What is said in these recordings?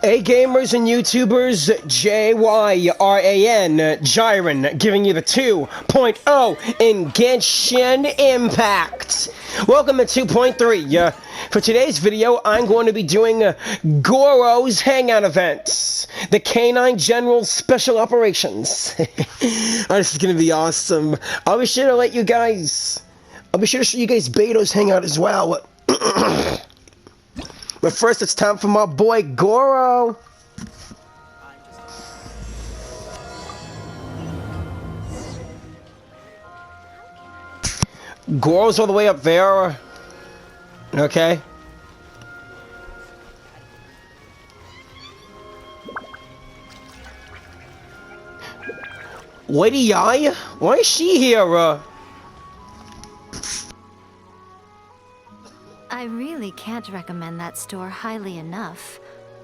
Hey gamers and YouTubers, JYRAN, Jiren, giving you the 2.0 in Genshin Impact. Welcome to 2.3. For today's video, I'm going to be doing Gorou's hangout events, the Canine General Special Operations. Oh, this is going to be awesome. I'll be sure to show you guys Beto's hangout as well. But first, it's time for my boy Gorou. Gorou's all the way up there. Okay. Lady Yai? Why is she here? I really can't recommend that store highly enough.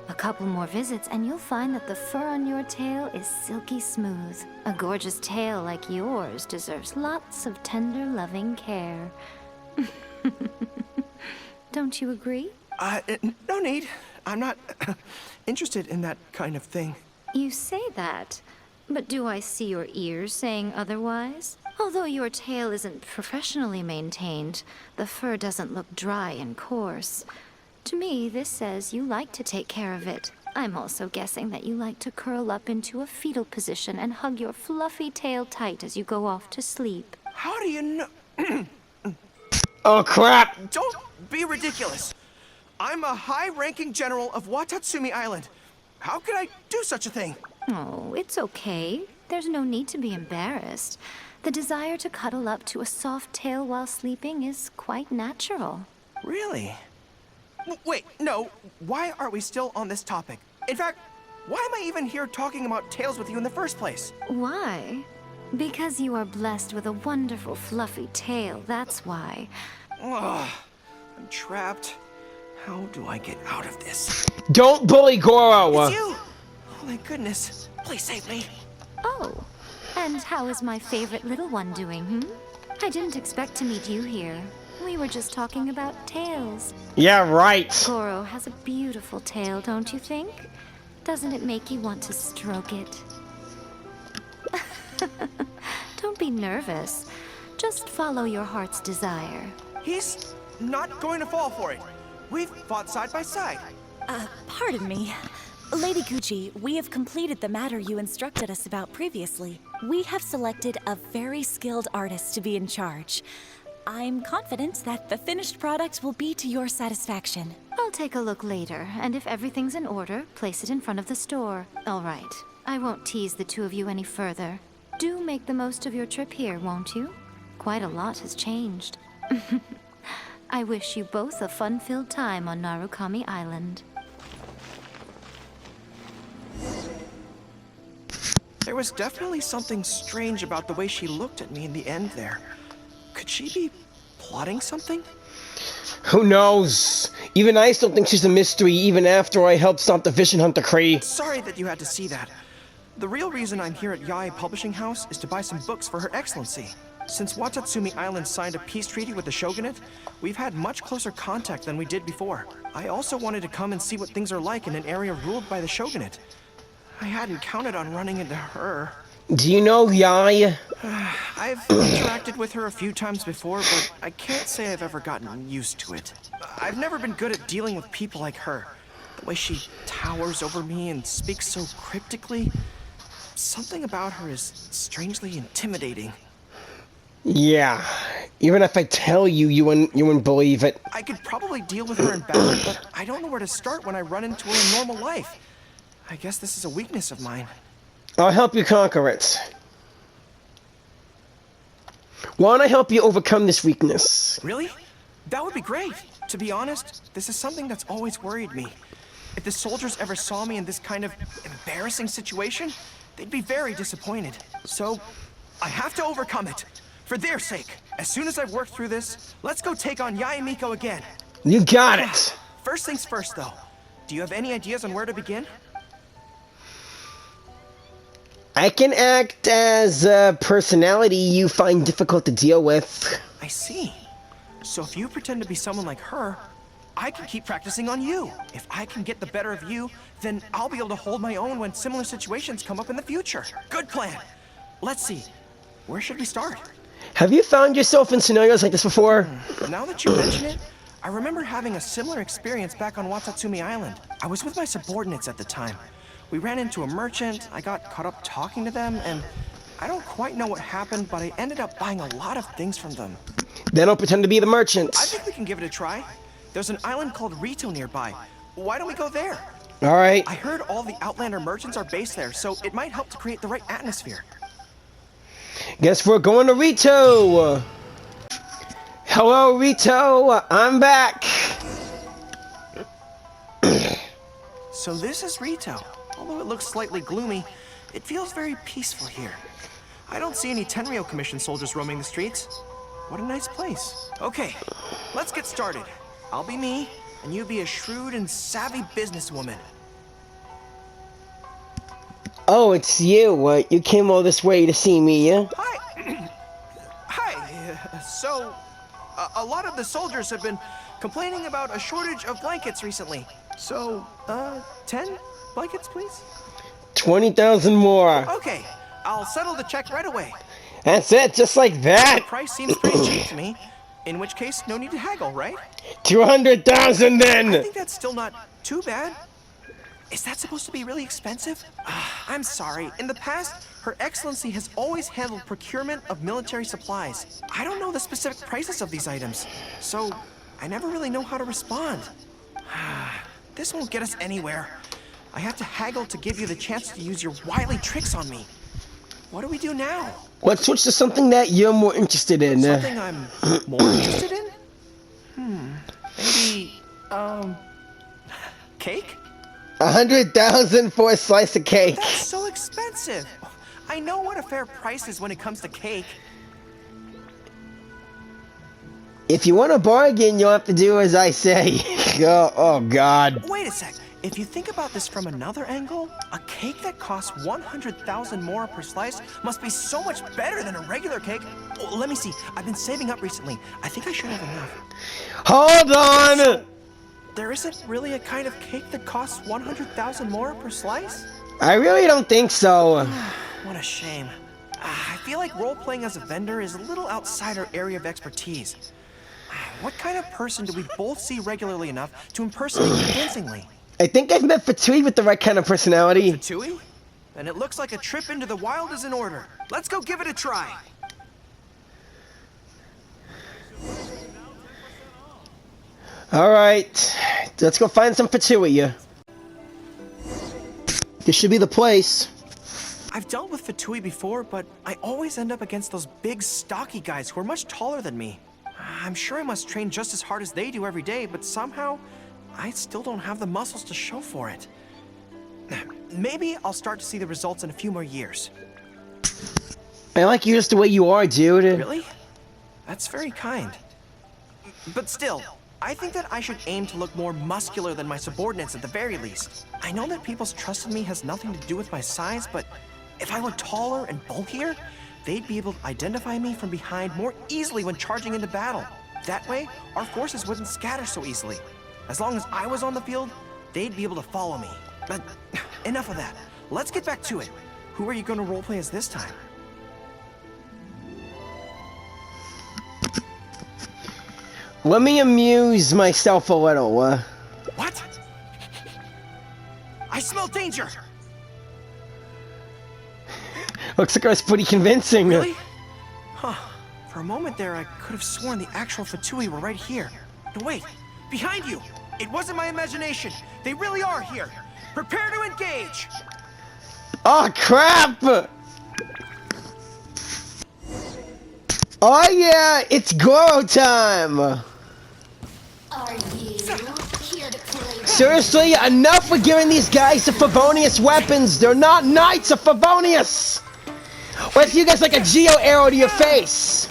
A couple more visits and you'll find that the fur on your tail is silky smooth. A gorgeous tail like yours deserves lots of tender, loving care. Don't you agree? No need. I'm not interested in that kind of thing. You say that, but do I see your ears saying otherwise? Although your tail isn't professionally maintained, the fur doesn't look dry and coarse. To me, this says you like to take care of it. I'm also guessing that you like to curl up into a fetal position and hug your fluffy tail tight as you go off to sleep. How do you know? Oh crap! Don't be ridiculous. I'm a high-ranking general of Watatsumi Island. How could I do such a thing? Oh, it's okay. There's no need to be embarrassed. The desire to cuddle up to a soft tail while sleeping is quite natural. Really? Wait, no. Why are we still on this topic? In fact, why am I even here talking about tails with you in the first place? Why? Because you are blessed with a wonderful fluffy tail, that's why. Ugh, I'm trapped. How do I get out of this? Don't bully Gorou! It's you! Oh my goodness. Please save me. Oh, and how is my favorite little one doing, I didn't expect to meet you here. We were just talking about tails. Yeah, right. Gorou has a beautiful tail, don't you think? Doesn't it make you want to stroke it? Don't be nervous. Just follow your heart's desire. He's not going to fall for it. We've fought side by side. Pardon me. Lady Gucci, we have completed the matter you instructed us about previously. We have selected a very skilled artist to be in charge. I'm confident that the finished product will be to your satisfaction. I'll take a look later, and if everything's in order, place it in front of the store. All right. I won't tease the two of you any further. Do make the most of your trip here, won't you? Quite a lot has changed. I wish you both a fun-filled time on Narukami Island. There was definitely something strange about the way she looked at me in the end there. Could she be plotting something? Who knows? Even I still think she's a mystery, even after I helped stop the Vision Hunter Cree. Sorry that you had to see that. The real reason I'm here at Yae Publishing House is to buy some books for Her Excellency. Since Watatsumi Island signed a peace treaty with the shogunate, we've had much closer contact than we did before. I also wanted to come and see what things are like in an area ruled by the shogunate. I hadn't counted on running into her. Do you know Yai? I've interacted with her a few times before, but I can't say I've ever gotten used to it. I've never been good at dealing with people like her. The way she towers over me and speaks so cryptically. Something about her is strangely intimidating. Yeah. Even if I tell you, you wouldn't believe it. I could probably deal with her in battle, but I don't know where to start when I run into her in normal life. I guess this is a weakness of mine. I'll help you conquer it. Why don't I help you overcome this weakness? Really? That would be great. To be honest, this is something that's always worried me. If the soldiers ever saw me in this kind of embarrassing situation, they'd be very disappointed. So, I have to overcome it. For their sake. As soon as I've worked through this, let's go take on Yae Miko again. You got it! First things first, though. Do you have any ideas on where to begin? I can act as a personality you find difficult to deal with. I see. So if you pretend to be someone like her, I can keep practicing on you. If I can get the better of you, then I'll be able to hold my own when similar situations come up in the future. Good plan. Let's see. Where should we start? Have you found yourself in scenarios like this before? Now that you mention it, I remember having a similar experience back on Watatsumi Island. I was with my subordinates at the time. We ran into a merchant, I got caught up talking to them, and I don't quite know what happened, but I ended up buying a lot of things from them. They don't pretend to be the merchants. I think we can give it a try. There's an island called Rito nearby. Why don't we go there? All right. I heard all the Outlander merchants are based there, so it might help to create the right atmosphere. Guess we're going to Rito. Hello, Rito. I'm back. So this is Rito. Although it looks slightly gloomy, it feels very peaceful here. I don't see any Tenryou Commission soldiers roaming the streets. What a nice place. Okay, let's get started. I'll be me, and you be a shrewd and savvy businesswoman. Oh, it's you. You came all this way to see me, yeah? Hi. Hi. So, a lot of the soldiers have been complaining about a shortage of blankets recently. So, 10 blankets, please? 20,000 more. Okay, I'll settle the check right away. That's it, just like The that. price seems pretty cheap to me. In which case, no need to haggle, right? 200,000 I then. think that's still not too bad. Is that supposed to be really expensive? I'm sorry. In the past, Her Excellency has always handled procurement of military supplies. I don't know the specific prices of these items, so I never really know how to respond. This won't get us anywhere. I have to haggle to give you the chance to use your wily tricks on me. What do we do now? Let's switch to something that you're more interested in. Something I'm more interested in? Maybe, cake? 100,000 for a slice of cake. That's so expensive. I know what a fair price is when it comes to cake. If you want to bargain, you'll have to do as I say. Oh, God. Wait a sec. If you think about this from another angle, a cake that costs 100,000 more per slice must be so much better than a regular cake. Oh, let me see. I've been saving up recently. I think I should have enough. Hold on. So, there isn't really a kind of cake that costs 100,000 more per slice? I really don't think so. What a shame. I feel like role-playing as a vendor is a little outside our area of expertise. What kind of person do we both see regularly enough to impersonate convincingly? I think I've met Fatui with the right kind of personality. Tui? Then it looks like a trip into the wild is in order. Let's go give it a try. Alright, let's go find some Fatui. This should be the place. I've dealt with Fatui before, but I always end up against those big, stocky guys who are much taller than me. I'm sure I must train just as hard as they do every day, but somehow, I still don't have the muscles to show for it. Maybe I'll start to see the results in a few more years. I like you just the way you are, dude. Really? That's very kind. But still, I think that I should aim to look more muscular than my subordinates at the very least. I know that people's trust in me has nothing to do with my size, but if I were taller and bulkier, they'd be able to identify me from behind more easily when charging into battle. That way, our forces wouldn't scatter so easily. As long as I was on the field, they'd be able to follow me. But enough of that. Let's get back to it. Who are you going to roleplay as this time? Let me amuse myself a little. What? I smell danger! Looks like I was pretty convincing. Really? Huh. For a moment there, I could have sworn the actual Fatui were right here. No, wait. Behind you! It wasn't my imagination. They really are here. Prepare to engage! Oh, crap! Oh, yeah! It's Gorou time! Are you here to play? Seriously, enough with giving these guys the Favonius weapons! They're not Knights of Favonius! What if you guys like a Geo arrow to your face?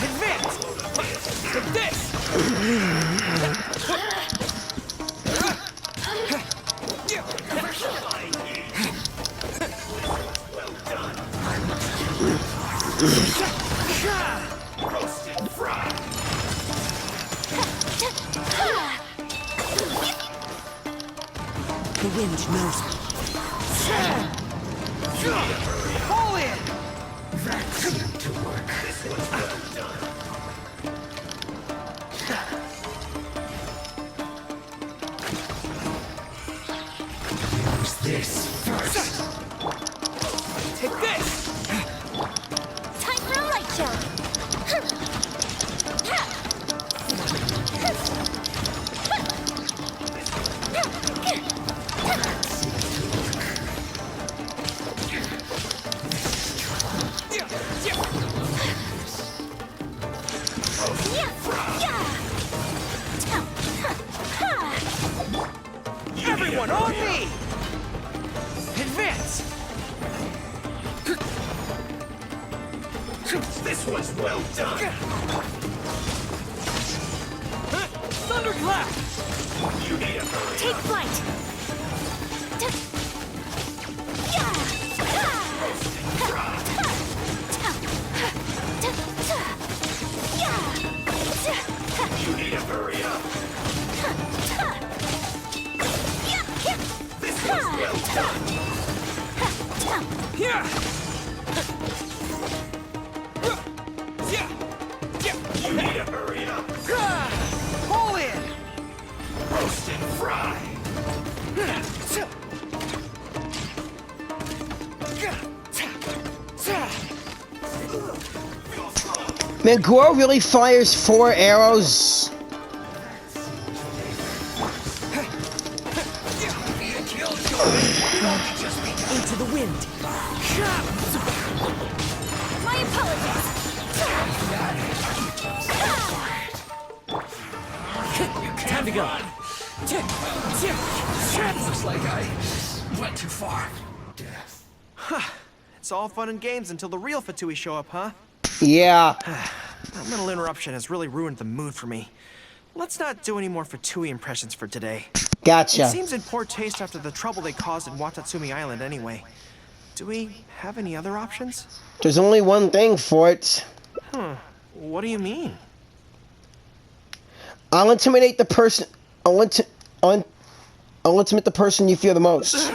Advance! Like this! bitch knows me. Pull in! That seemed to work. This was well done. Use this first. Take this! Time for a light jump. Everyone on me! Advance! This was well done. Thunderclap! You need a hurry. Take flight. You need to hurry up. This was well done. Here! You need to hurry up. Pull in! Roast and fry. Man, Gorou really fires 4 arrows. Into the wind. My apologies. Time to go. Looks like I went too far. It's all fun and games until the real Fatui show up, huh? Yeah. That little interruption has really ruined the mood for me. Let's not do any more Fatui impressions for today. Gotcha. It seems in poor taste after the trouble they caused in Watatsumi Island anyway. Do we have any other options? There's only one thing for it. What do you mean? I'll intimidate the person. I'll intimidate the person you fear the most.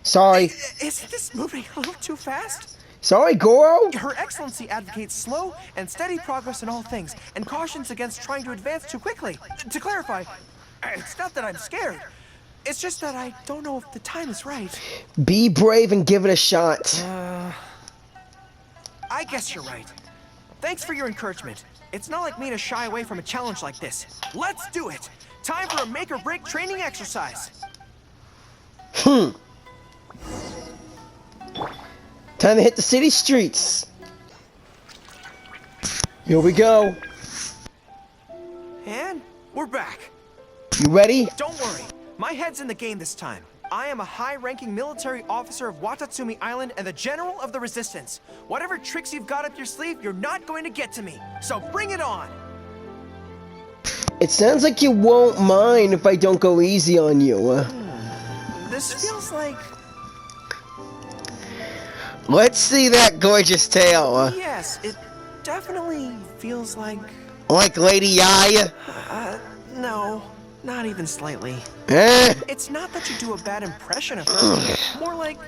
Sorry. Isn't this moving a little too fast? Sorry, Gorou. Her Excellency advocates slow and steady progress in all things, and cautions against trying to advance too quickly. To clarify, it's not that I'm scared. It's just that I don't know if the time is right. Be brave and give it a shot. I guess you're right. Thanks for your encouragement. It's not like me to shy away from a challenge like this. Let's do it! Time for a make-or-break training exercise. Time to hit the city streets. Here we go. And we're back. You ready? Don't worry. My head's in the game this time. I am a high-ranking military officer of Watatsumi Island and the General of the Resistance. Whatever tricks you've got up your sleeve, you're not going to get to me. So bring it on! It sounds like you won't mind if I don't go easy on you. This feels like... Let's see that gorgeous tail. Yes, it definitely feels like... Like Lady Yai? No, not even slightly. Eh? It's not that you do a bad impression of her. More like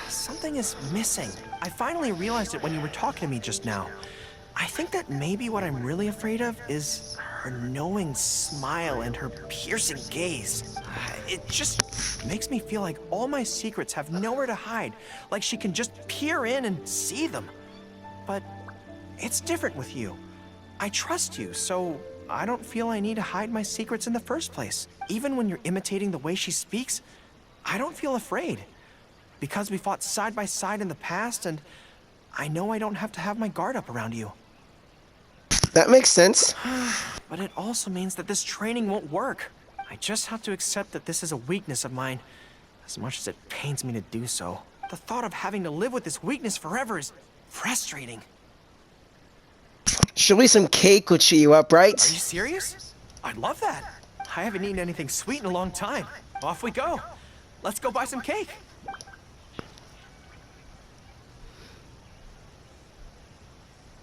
something is missing. I finally realized it when you were talking to me just now. I think that maybe what I'm really afraid of is her knowing smile and her piercing gaze. It just makes me feel like all my secrets have nowhere to hide, like she can just peer in and see them. But it's different with you. I trust you, so I don't feel I need to hide my secrets in the first place. Even when you're imitating the way she speaks, I don't feel afraid. Because we fought side by side in the past, and I know I don't have to have my guard up around you. That makes sense. But it also means that this training won't work. I just have to accept that this is a weakness of mine, as much as it pains me to do so. The thought of having to live with this weakness forever is frustrating. Surely some cake would cheer you up, right? Are you serious? I'd love that. I haven't eaten anything sweet in a long time. Off we go. Let's go buy some cake.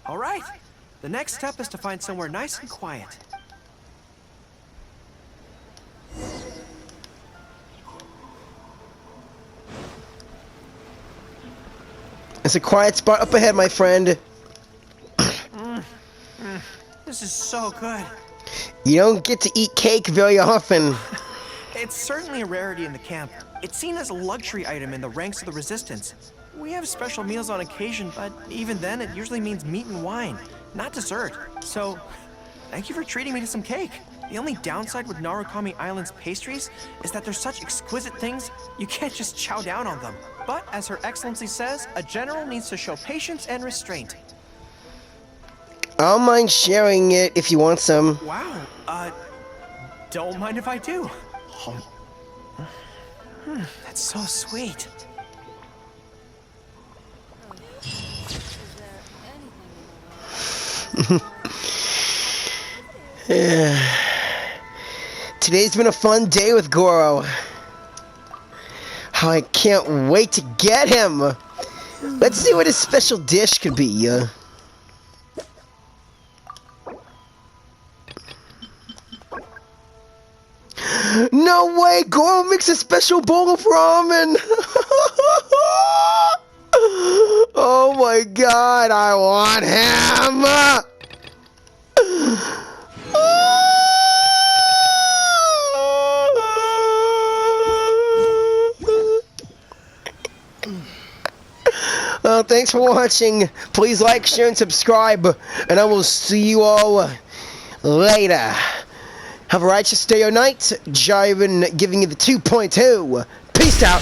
All right. The next step is to find somewhere nice and quiet. There's a quiet spot up ahead, my friend. This is so good. You don't get to eat cake very often. It's certainly a rarity in the camp. It's seen as a luxury item in the ranks of the Resistance. We have special meals on occasion, but even then it usually means meat and wine, not dessert. So, thank you for treating me to some cake. The only downside with Narukami Island's pastries is that they're such exquisite things, you can't just chow down on them. But as Her Excellency says, a general needs to show patience and restraint. I'll mind sharing it if you want some. Wow, don't mind if I do. That's so sweet. Today's been a fun day with Gorou. I can't wait to get him. Let's see what his special dish could be. No way! Gorou makes a special bowl of ramen! Oh my god, I want him! Thanks for watching. Please like, share, and subscribe. And I will see you all later. Have a righteous day or night. Jiren giving you the 2.2. Peace out.